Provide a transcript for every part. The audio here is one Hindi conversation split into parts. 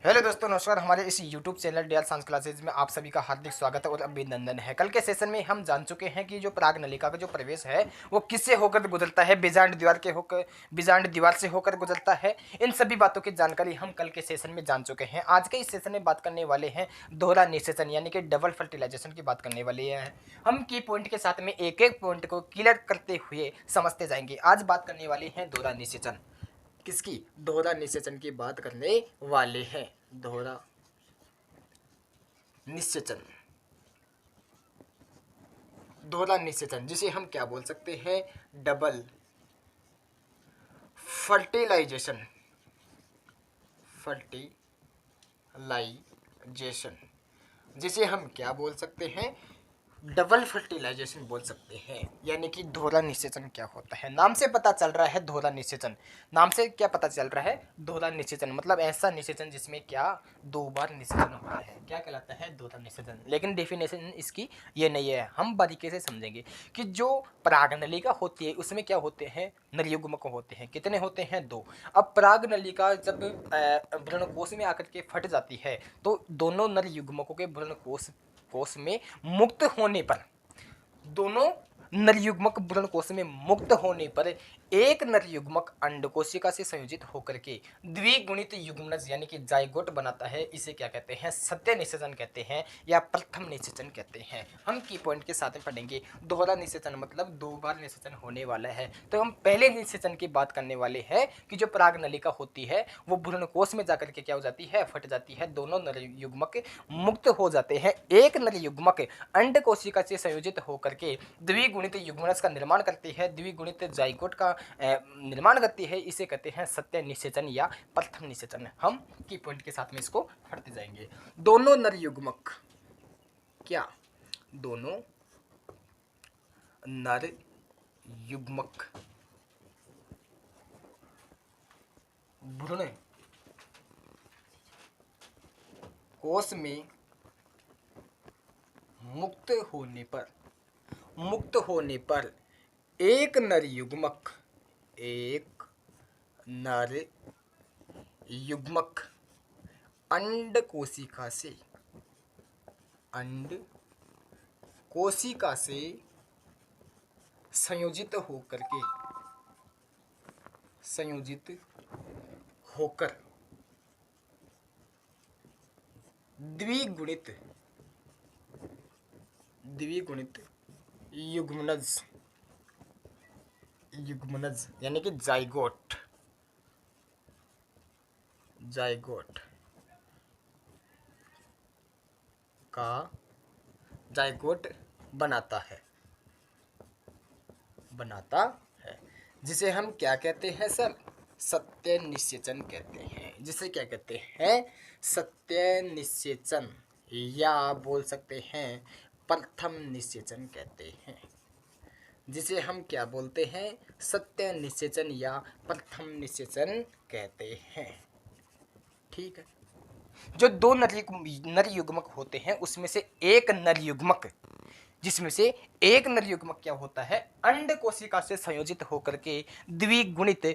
हेलो दोस्तों, नमस्कार। हमारे इस YouTube channel DL science classes में आप सभी का हार्दिक स्वागत है और अभिनंदन है। कल के सेशन में हम जान चुके हैं कि जो पराग नलिका का जो प्रवेश है वो किससे होकर गुजरता है, बीजांड दीवार से होकर गुजरता है। इन सभी बातों की जानकारी हम कल के सेशन में जान चुके हैं। आज के इस सेशन में बात करने वाले हैं दोहरा निषेचन यानी कि डबल फर्टिलाइजेशन की बात करने वाले हैं। हम की पॉइंट के साथ में एक एक पॉइंट को क्लियर करते हुए समझते जाएंगे। आज बात करने वाले हैं दोहरा निषेचन। किसकी? दोहरा निषेचन की बात करने वाले हैं। दोहरा निषेचन, दोहरा निषेचन जिसे हम क्या बोल सकते हैं? Double fertilisation. फर्टिलाइजेशन जिसे हम क्या बोल सकते हैं? डबल फर्टिलाइजेशन बोल सकते हैं। यानी कि दोहरा निषेचन क्या होता है? नाम से पता चल रहा है दोहरा निषेचन। नाम से क्या पता चल रहा है? दोहरा निषेचन मतलब ऐसा निषेचन जिसमें क्या दो बार निषेचन होता है, क्या कहलाता है? दोहरा निषेचन। लेकिन डेफिनेशन इसकी ये नहीं है, हम बारीकी से समझेंगे कि जो परागनलिका होती है उसमें क्या होते हैं? नरयुग्मक होते हैं। कितने होते हैं? दो। अब परागनलिका जब भ्रूणकोश में आकर के फट जाती है तो दोनों नरयुग्मकों के भ्रूणकोश कोश में मुक्त होने पर, दोनों नरयुग्मक भ्रूणकोश में मुक्त होने पर एक नरयुग्मक अंडकोशिका से संयोजित होकर के द्विगुणित युग्मनज यानी कि जाइगोट बनाता है। इसे क्या कहते हैं? सत्य निषेचन कहते हैं या प्रथम निषेचन कहते हैं। हम की पॉइंट के साथ में पढ़ेंगे। दोहरा निषेचन मतलब दो बार निषेचन होने वाला है। तो हम पहले निषेचन की बात करने वाले हैं कि जो पराग नलिका होती है वो भ्रूणकोश में जाकर के क्या हो जाती है? फट जाती है। दोनों नरयुग्मक मुक्त हो जाते हैं। एक नरयुग्मक अंडकोशिका से संयोजित होकर के द्विगुणित युग्मनज का निर्माण करती है, द्विगुणित जाइगोट का निर्माण करती है। इसे कहते हैं सत्य निषेचन या प्रथम निषेचन। हम की पॉइंट के साथ में इसको पढ़ते जाएंगे। दोनों नरयुग्मक, क्या दोनों नर युग्मक भ्रूण कोश में मुक्त होने पर एक नर युग्मक अंड कोशिका से संयोजित होकर द्विगुणित युग्मनज यानी कि जाइगोट का जाइगोट बनाता है जिसे हम क्या कहते हैं सर? सत्य निषेचन कहते हैं। जिसे क्या कहते हैं? सत्य निषेचन या बोल सकते हैं प्रथम निषेचन कहते हैं। जिसे हम क्या बोलते हैं? सत्य निषेचन या प्रथम निषेचन कहते हैं। ठीक है। जो दो नरयुग्मक होते हैं उसमें से एक नरयुग्मक, जिसमें से एक नरयुग्मक क्या होता है? अंड कोशिका से संयोजित होकर के द्विगुणित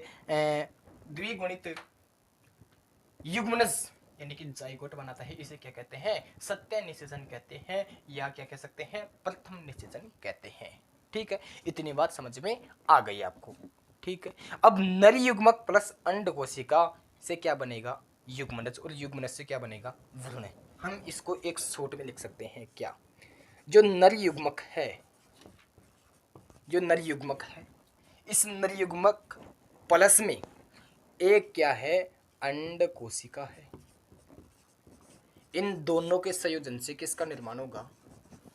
युग्मनज यानी कि जाइगोट बनाता है। इसे क्या कहते हैं? सत्य निषेचन कहते हैं या क्या कह सकते हैं? प्रथम निषेचन कहते हैं। ठीक है, इतनी बात समझ में आ गई आपको। ठीक है, अब नरयुग्मक प्लस अंड कोशिका से क्या बनेगा? युग्मनज, और युग्मनज से क्या बनेगा? भ्रूण। हम इसको एक शॉर्ट में लिख सकते हैं। क्या? जो नरयुग्मक है इस नरयुग्मक प्लस में एक क्या है? अंड कोशिका है। इन दोनों के संयोजन से किसका निर्माण होगा?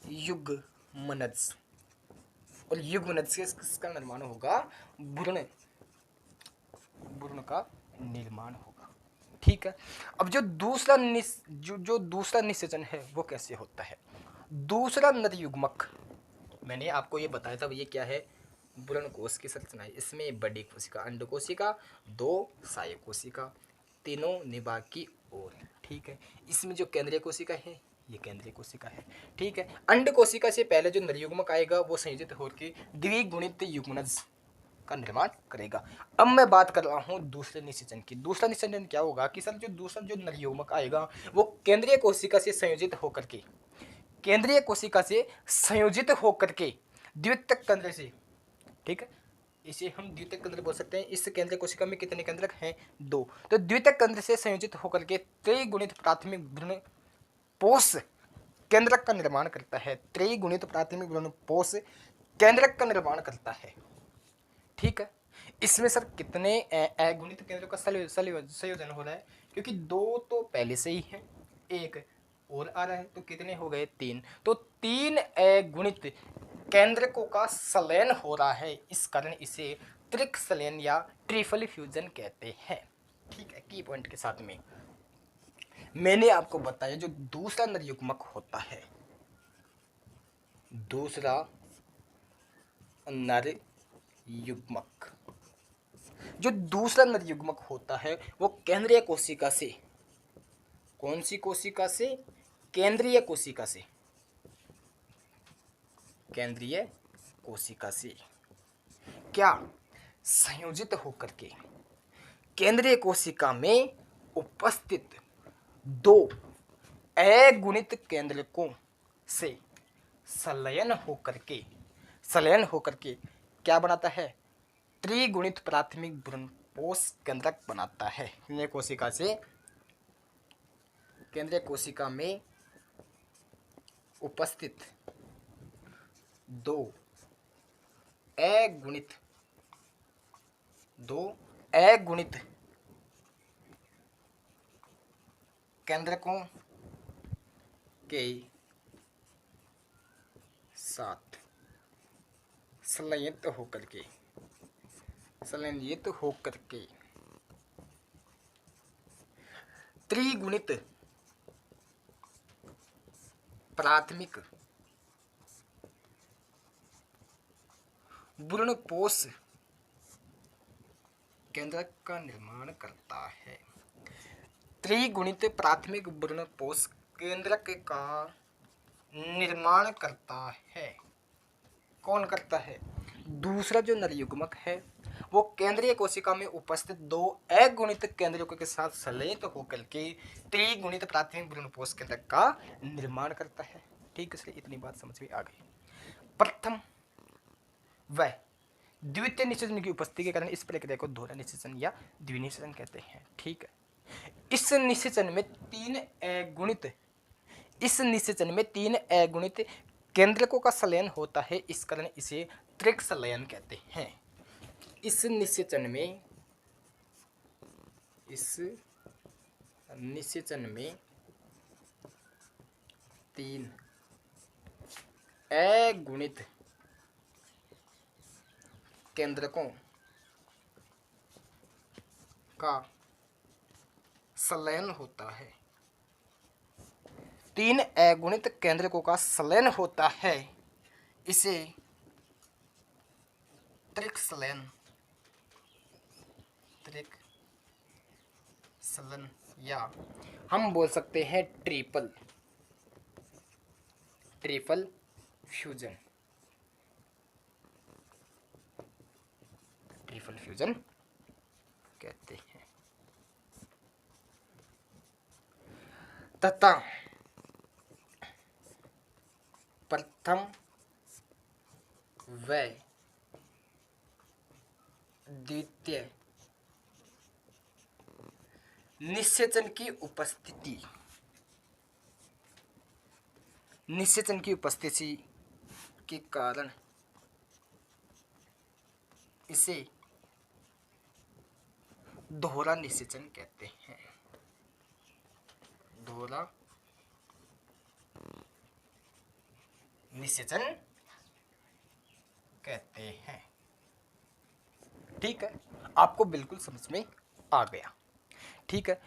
युग्मनज। और युग्मनज से किसका निर्माण होगा? भ्रूण का निर्माण होगा। ठीक है। अब जो दूसरा निषेचन है वो कैसे होता है? दूसरा नरयुग्मक, मैंने आपको ये बताया था ये क्या है? भ्रूणकोश की संरचना है। इसमें बड़ी कोशिका, अंड कोशिका, दो सहायक कोशिका, तीनों निभा की ओर। ठीक है। इसमें जो केंद्रीय कोशिका है ये केंद्रीय कोशिका है। ठीक है। अंड कोशिका से पहले जो नरयुग्मक आएगा वो संयोजित होकर द्विगुणित युग्मनज का निर्माण करेगा। अब मैं बात कर रहा हूँ दूसरे निषेचन की। दूसरा निषेचन क्या होगा कि सर जो दूसरा जो नरयुग्मक आएगा वो केंद्रीय कोशिका से संयोजित होकर के, केंद्रीय कोशिका से संयोजित होकर के द्वितीयक केंद्र से, ठीक है, इसे हम द्वितीयक केंद्र बोल सकते हैं। इस केंद्रीय कोशिका में कितने केंद्रक हैं? 2। तो द्वितीयक केंद्र से संयोजित होकर के त्रिगुणित प्राथमिक भ्रूणपोष केंद्रक का निर्माण करता है। त्रिगुणित प्राथमिक भ्रूणपोष केंद्रक का निर्माण करता है, ठीक है। इसमें सर कितने अगुणित केंद्रों का संयोजन हो रहा है? क्योंकि 2 तो पहले से ही है, एक और आ रहा है, तो कितने हो गए? 3। तो 3 अगुणित केंद्रकों का संलयन हो रहा है, इस कारण इसे त्रिक संलयन या ट्रिपल फ्यूजन कहते हैं, ठीक है। की पॉइंट के साथ में मैंने आपको बताया जो दूसरा नरयुग्मक होता है, दूसरा नरयुग्मक, जो दूसरा नरयुग्मक होता है वो केंद्रीय कोशिका से, कौन सी कोशिका से? केंद्रीय कोशिका से, केंद्रीय कोशिका से क्या संयोजित होकर के केंद्रीय कोशिका में उपस्थित 2 अगुणित केंद्रकों से संलयन होकर के क्या बनाता है? त्रिगुणित प्राथमिक भ्रूणपोष केंद्रक बनाता है। केंद्रीय कोशिका से, केंद्रीय कोशिका में उपस्थित 2 अगुणित केंद्रकों के साथ संलयित होकर के त्रिगुणित प्राथमिक भ्रूणपोष केंद्रक का निर्माण करता है। त्रिगुणित प्राथमिक भ्रूणपोष केंद्रक का निर्माण करता है। कौन करता है? दूसरा जो नरयुग्मक है वो केंद्रीय कोशिका में उपस्थित 2 अगुणित केंद्रकों के साथ संलयित होकर के त्रिगुणित प्राथमिक भ्रूणपोष केंद्रक का निर्माण करता है, ठीक है। इतनी बात समझ में आ गई। प्रथम व द्वितीय निषेचन की उपस्थिति के कारण इस प्रक्रिया को दोहरा निषेचन या द्विनिषेचन कहते हैं, ठीक है। इस निषेचन में 3 अगुणित केंद्रकों का संलयन होता है, इस कारण इसे त्रिक संलयन कहते हैं। इस निषेचन में 3 अगुणित केंद्रकों का संलयन होता है। 3 अगुणित केंद्रकों का संलयन होता है, इसे त्रिक संलयन या हम बोल सकते हैं ट्रिपल फ्यूजन कहते हैं। तथा प्रथम व द्वितीय निषेचन की उपस्थिति के कारण इसे दोहरा निषेचन कहते हैं। दोहरा निषेचन कहते हैं, ठीक है। आपको बिल्कुल समझ में आ गया, ठीक है।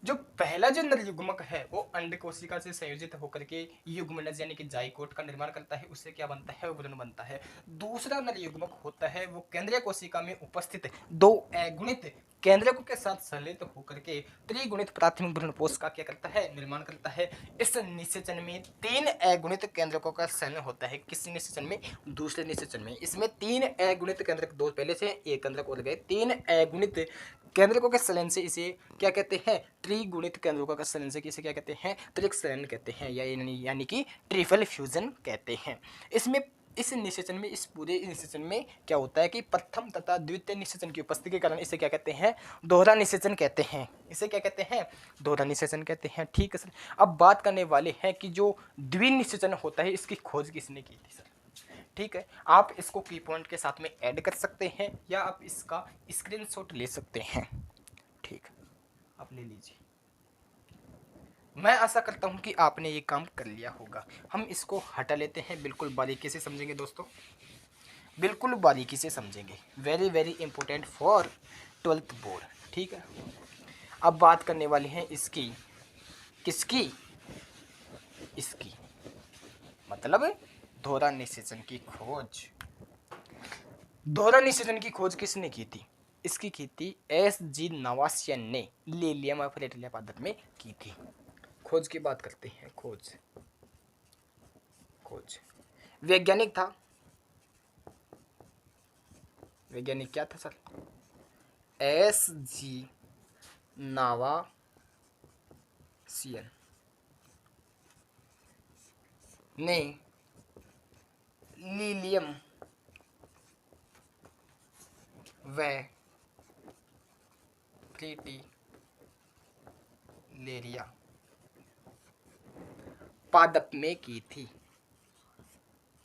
जो पहला जो नरयुग्मक है वो अंड कोशिका से संयोजित होकर के युग्मनज यानी कि जाइगोट का निर्माण करता है, उससे क्या बनता है, भ्रूण बनता है। दूसरा नरयुग्मक होता है वो केंद्रीय कोशिका में उपस्थित दो अगुणित केंद्रकों के साथ संलयित होकर के त्रिगुणित प्राथमिक भ्रूणपोष का क्या करता है, निर्माण करता है। इस निषेचन में 3 अगुणित केंद्रकों का संलयन होता है। किस निषेचन में, दूसरे निषेचन में। इसमें 3 अगुणित केंद्रक, दो पहले से एक केंद्रक और गए, 3 अगुणित केंद्रकों के संलयन से इसे क्या कहते हैं, त्रिगुणित केंद्रकों का संलयन से इसे क्या कहते हैं, त्रिक संलयन कहते हैं, यानी कि ट्रिपल फ्यूजन कहते हैं। इसमें इस निषेचन में, इस पूरे निषेचन में क्या होता है कि प्रथम तथा द्वितीय निषेचन की उपस्थिति के कारण इसे क्या कहते हैं, दोहरा निषेचन कहते हैं। इसे क्या कहते हैं, दोहरा निषेचन कहते हैं। ठीक है सर। अब बात करने वाले हैं कि जो द्विनिषेचन होता है इसकी खोज किसने की थी सर। ठीक है, आप इसको की पॉइंट के साथ में ऐड कर सकते हैं या आप इसका स्क्रीनशॉट ले सकते हैं। ठीक, आप ले लीजिए। मैं आशा करता हूं कि आपने ये काम कर लिया होगा। हम इसको हटा लेते हैं, बिल्कुल बारीकी से समझेंगे दोस्तों, बिल्कुल बारीकी से समझेंगे। Very very important for 12th board. ठीक है, अब बात करने वाले हैं इसकी, किसकी, इसकी मतलब दोहरा निषेचन की खोज। दोहरा निषेचन की खोज किसने की थी, इसकी की थी S.G. नवासियन ने लीलियम और प्लेटिलिया पादप में की थी। खोज की बात करते हैं। खोज, खोज वैज्ञानिक था, वैज्ञानिक क्या था सर, S.G. नवासियन ने लीलियम व प्लेटिलेरिया पादप में की थी,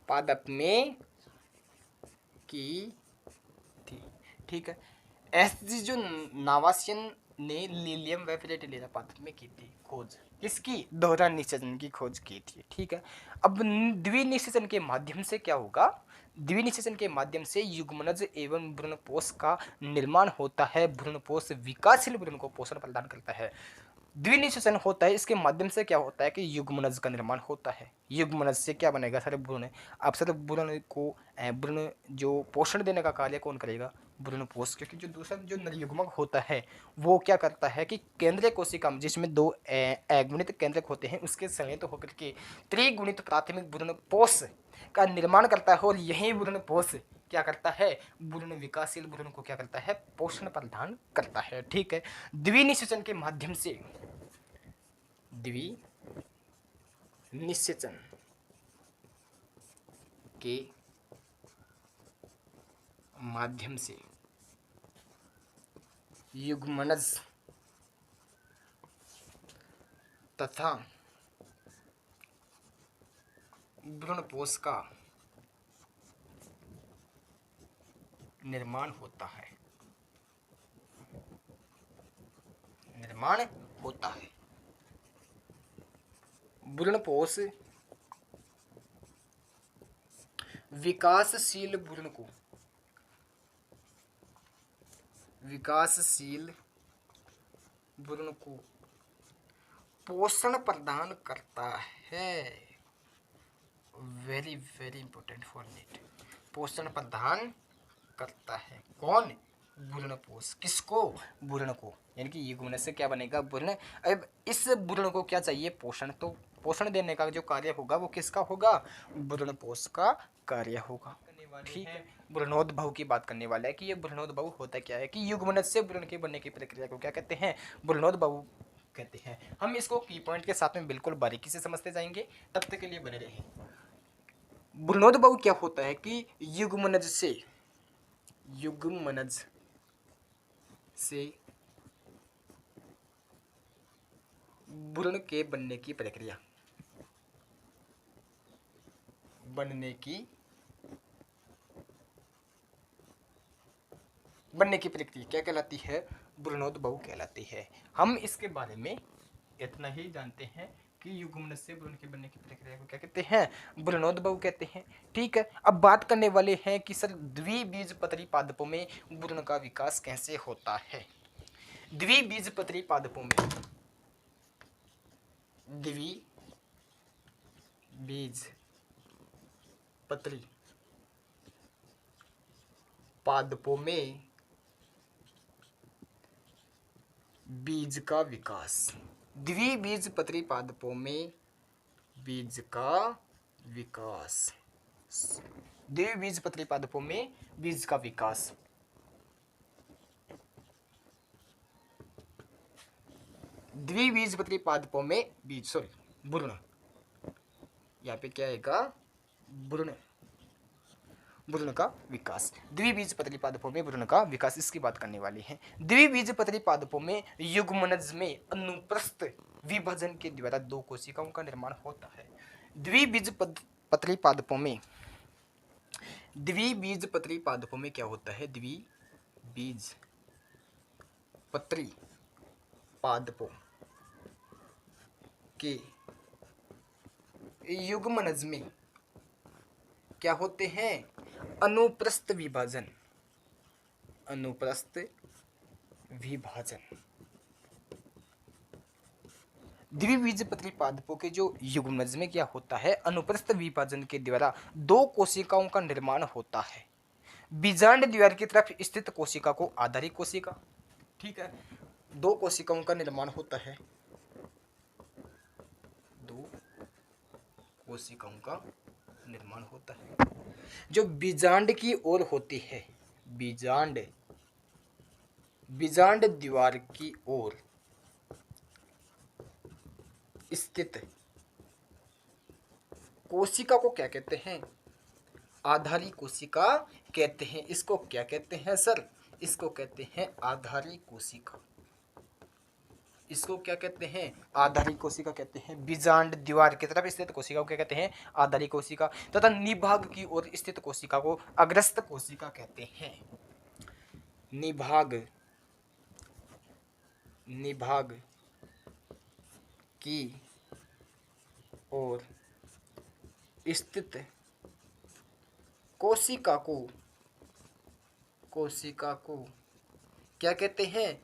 पादप में की थी। ठीक है, एस.जी. जो नवासियन ने लीलियम व प्लेटिलेरिया पादप में की थी खोज, किसकी, दोहरा निषेचन की खोज की थी। ठीक है, अब द्विनिषेचन के माध्यम से क्या होगा, द्विनिषेचन के माध्यम से युग्मनज एवं भ्रूणपोष का निर्माण होता है। भ्रूणपोष विकासशील भ्रूण को पोषण प्रदान करता है। द्विनिषेचन होता है, इसके माध्यम से क्या होता है कि युग्मनज का निर्माण होता है। युग्मनज से क्या बनेगा सर, भ्रूण। अब सर भ्रूण को, भ्रूण जो पोषण देने का कार्य कौन करेगा, भ्रूणपोष। क्योंकि जो दूसरा जो नरयुग्मक होता है वो क्या करता है कि केंद्रीय कोशिका जिसमें 2 अगुणित केंद्रक होते हैं उसके संलयित होकर के त्रिगुणित प्राथमिक भ्रूणपोष का निर्माण करता है। और यही भ्रूणपोष क्या करता है, भ्रूण विकासशील भ्रूण को क्या करता है, पोषण प्रदान करता है। ठीक है, द्विनिषेचन के माध्यम से, द्विनिषेचन के माध्यम से युग्मनज तथा भ्रूणपोष का निर्माण होता है, निर्माण होता है। भ्रूणपोष विकासशील भ्रूण को, विकासशील भ्रूण को पोषण प्रदान करता है। Very very important for NEET, पोषण प्रदान करता है। कौन, भ्रूणपोष। किसको, भ्रूण को। यानी कि युग्मन से क्या बनेगा, भ्रूण। अब इस भ्रूण को क्या चाहिए, पोषण। तो पोषण देने का जो कार्य होगा वो किसका होगा, भ्रूणपोष का कार्य होगा। ठीक है, भ्रूणोद्भव की बात करने वाला है कि ये भ्रूणोद्भव होता क्या है, कि युग्मनज से भ्रूण के बनने की प्रक्रिया को क्या कहते हैं, भ्रूणोद्भव कहते हैं। हम इसको की पॉइंट के साथ में बिल्कुल बारीकी से समझते जाएंगे, तब तक के लिए बने रहें। भ्रूणोद्भव क्या होता है कि युग्मनज से, युग्मनज से भ्रूण के बनने की प्रक्रिया, बनने की प्रक्रिया क्या कहलाती है, भ्रूणोद्भव कहलाती है। हम इसके बारे में इतना ही जानते हैं कि युग्मनज से भ्रूण के बनने की प्रक्रिया को क्या कहते हैं, भ्रूणोद्भव कहते हैं। ठीक है, अब बात करने वाले हैं कि सर द्विबीजपत्री पादपों में भ्रूण का विकास कैसे होता है। द्विबीजपत्री पादपों में पत्री पादपों में बीज का विकास। द्विबीजपत्री पादपों में बीज का विकास। द्विबीजपत्री पादपों में बीज का विकास। द्विबीजपत्री पादपों में बीज भ्रूण, यहाँ पे क्या आएगा, भ्रूण का विकास। द्विबीजपत्री पादपों में भ्रूण का विकास, इसकी बात करने वाली है। द्विबीजपत्री पादपों में युग्मनज में अनुप्रस्थ विभाजन के द्वारा दो कोशिकाओं का निर्माण होता है। द्विबीजपत्री पादपों में क्या होता है, द्विबीजपत्री पादपों के युग्मनज में क्या होते हैं, अनुप्रस्थ विभाजन। द्विबीजपत्री पादपों के जो युग्मनज में क्या होता है, अनुप्रस्थ विभाजन के द्वारा दो कोशिकाओं का निर्माण होता है। बीजांड द्वार की तरफ स्थित कोशिका को आधारिक कोशिका, ठीक है, दो कोशिकाओं का निर्माण होता है, दो कोशिकाओं का निर्माण होता है। जो बीजांड की ओर होती है, बीजांड द्वार की ओर स्थित कोशिका को क्या कहते हैं, आधारी कोशिका कहते हैं। इसको क्या कहते हैं सर, इसको कहते हैं आधारी कोशिका। इसको क्या कहते हैं, आधारी कोशिका कहते हैं। बीजांड दीवार की तरफ स्थित कोशिका को क्या कहते हैं, आधारी कोशिका, तथा निभाग की ओर स्थित कोशिका को अग्रस्त कोशिका कहते हैं। निभाग की ओर स्थित कोशिका को क्या कहते हैं,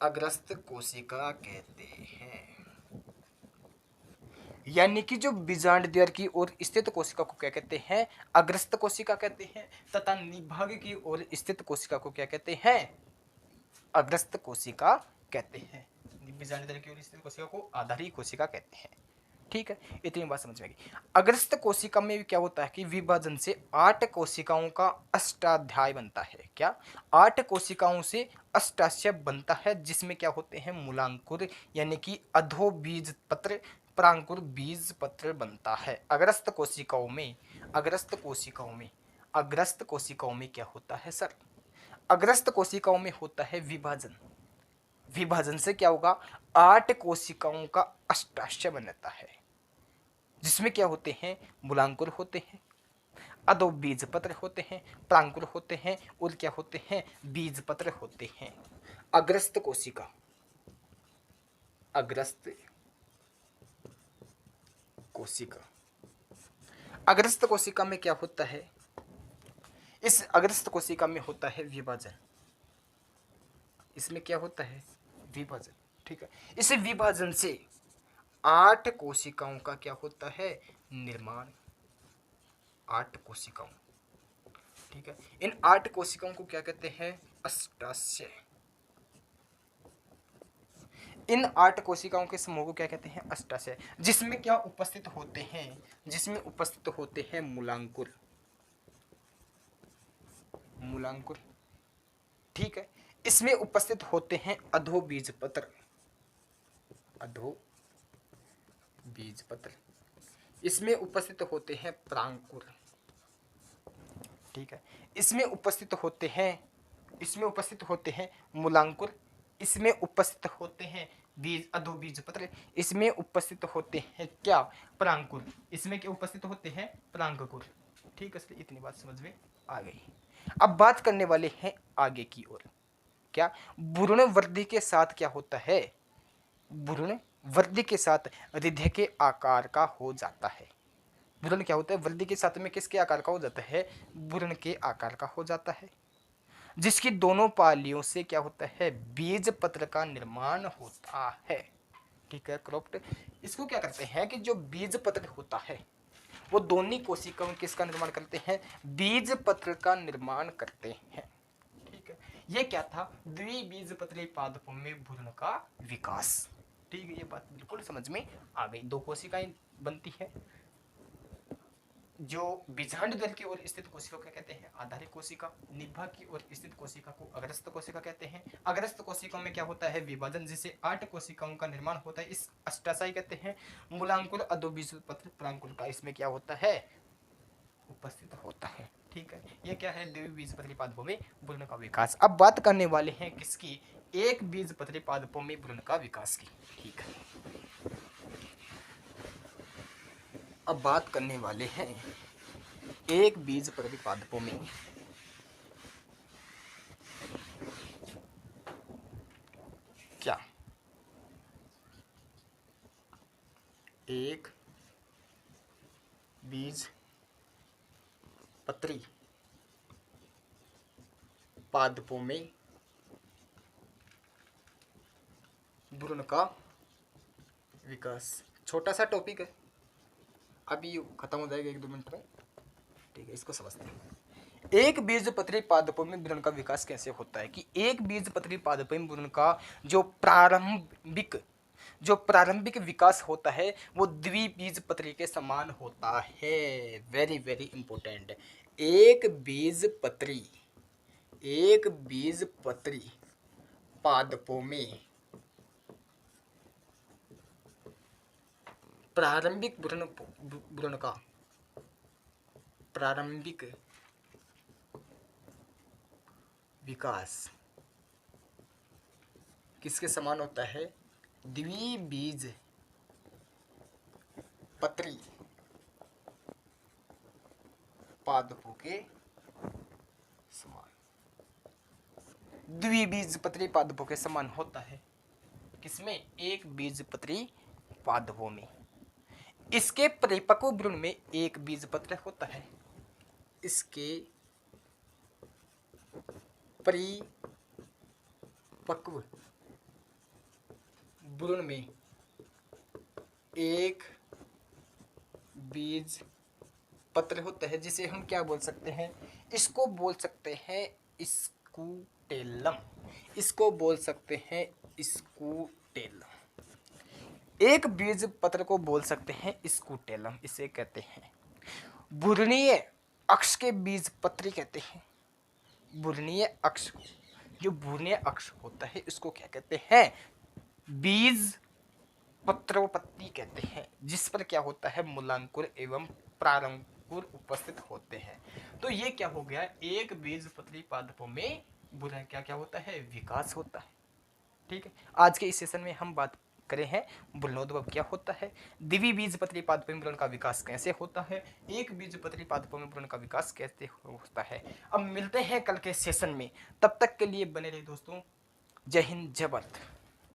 अग्रस्त कोशिका कहते हैं। यानी कि जो बीजांड द्वार की ओर स्थित कोशिका को क्या कहते हैं, अग्रस्त कोशिका कहते हैं, तथा निभाग की ओर स्थित कोशिका को क्या कहते हैं, अग्रस्त कोशिका कहते हैं। बीजांड द्वार की ओर स्थित कोशिका को आधारी कोशिका कहते हैं। ठीक है, इतनी बात समझ में आएगी। अग्रस्त कोशिका में क्या होता है कि विभाजन से 8 कोशिकाओं का अष्टाध्याय बनता है। क्या, 8 कोशिकाओं से अष्टाशय बनता है, जिसमें क्या होते हैं, मूलांकुर यानी कि अधोबीजपत्र, प्रांकुर, बीजपत्र बनता है। अग्रस्त कोशिकाओं में क्या होता है सर, अग्रस्त कोशिकाओं में होता है विभाजन से क्या होगा, 8 कोशिकाओं का अष्टाशय बनता है, जिसमें क्या होते हैं, मूलांकुर होते हैं, अधोबीजपत्र होते हैं, प्रांकुर होते हैं, और क्या होते हैं, बीजपत्र होते हैं। अग्रस्त कोशिका में क्या होता है, इस अग्रस्त कोशिका में होता है विभाजन। इसमें क्या होता है, विभाजन। ठीक है, इस विभाजन से 8 कोशिकाओं का क्या होता है, निर्माण। 8 कोशिकाओं, ठीक है, इन 8 कोशिकाओं को क्या कहते हैं, अष्टाशय। इन 8 कोशिकाओं के समूह को क्या कहते हैं, अष्टाशय, जिसमें क्या उपस्थित होते हैं, मूलांकुर। ठीक है, इसमें उपस्थित होते हैं अधोबीजपत्र, इसमें उपस्थित होते हैं प्रांकुर। ठीक है, इसमें उपस्थित होते हैं मूलांकुर, इसमें उपस्थित होते हैं अधोबीजपत्र, इसमें उपस्थित होते हैं क्या, प्रांकुर, इसमें क्या उपस्थित होते हैं, प्रांकुर। ठीक है, इतनी बात समझ में आ गई। अब बात करने वाले हैं आगे की ओर। क्या, भ्रूण वृद्धि के साथ क्या होता है, भ्रूण वृद्धि के साथ हृदय के आकार का हो जाता है। भ्रूण क्या होता है, वृद्धि के साथ में किसके आकार का हो जाता है, भ्रूण के आकार का हो जाता है, जिसकी दोनों पालियों से क्या होता है, बीजपत्र का निर्माण होता है। ठीक है, क्रॉप्ड। इसको क्या करते हैं कि जो बीजपत्र होता है, वो दोनों कोशिकाओं किसका निर्माण करते हैं? बीज पत्र का निर्माण करते हैं। ठीक है, ये क्या था? द्विबीजपत्री पादपों में भ्रूण का विकास। ठीक है, ये बात बिल्कुल समझ में आ गई। दो कोशिकाएं बनती है, जो बीजांड दल की ओर स्थित कोशिका को कहते हैं आधारिक कोशिका, निभा की ओर स्थित कोशिका को अग्रस्थ कोशिका कहते हैं। अग्रस्थ कोशिकाओं में क्या होता है? विभाजन, जिससे 8 कोशिकाओं का निर्माण होता है, इस अष्टाशय कहते हैं। मूलांकुर अधोबीजपत्र प्रांकुल का इसमें क्या होता है? उपस्थित होता है। ठीक है, ये क्या है? द्विबीजपत्री पादपों में भ्रूण का विकास। अब बात करने वाले हैं किसकी? एक बीजपत्री पादपों में भ्रूण का विकास की। ठीक है, अब बात करने वाले हैं एक बीजपत्री पादपों में क्या? एक बीज पत्री पादपों में भ्रूण का विकास। छोटा सा टॉपिक है, अभी खत्म हो जाएगा 1-2 मिनट में। ठीक है, इसको समझते हैं। एक बीजपत्री पादपों में भ्रूण का विकास कैसे होता है? कि एक बीजपत्री पादपों में भ्रूण का जो प्रारंभिक विकास होता है वो द्विबीजपत्री के समान होता है। Very very important. एक बीजपत्री पादपों में प्रारंभिक भ्रूण का प्रारंभिक विकास किसके समान होता है? द्विबीजपत्री पादपों के समान। द्विबीजपत्री पादपों के समान होता है किसमें? एक बीजपत्री पादपों में। इसके परिपक्व भ्रूण में एक बीजपत्र होता है। इसके परिपक्व भ्रूण में एक बीज पत्र होता है, जिसे हम क्या बोल सकते हैं? इसको बोल सकते हैं स्कूटेलम। इसको बोल सकते हैं स्कूटेलम। एक बीज पत्र को बोल सकते हैं स्कूटेलम, इसे कहते हैं भ्रूणीय अक्ष के बीज पत्री कहते हैं। भ्रूणीय अक्ष, जो भ्रूणीय अक्ष होता है इसको क्या कहते हैं? बीज पत्रोपत्ति कहते हैं, जिस पर क्या होता है? मूलांकुर एवं प्रारंकुर उपस्थित होते हैं। तो ये क्या हो गया? एक बीजपत्री पादपों में भ्रूण क्या क्या होता है? विकास होता है। ठीक है, आज के इस सेशन में हम बात करे हैं भ्रूणोद्भव क्या होता है, द्विबीजपत्री पादपों में भ्रूण का विकास कैसे होता है, एक बीजपत्री पादपों में भ्रूण का विकास कैसे होता है। अब मिलते हैं कल के सेशन में, तब तक के लिए बने रहे दोस्तों। जय हिंद, जय भारत।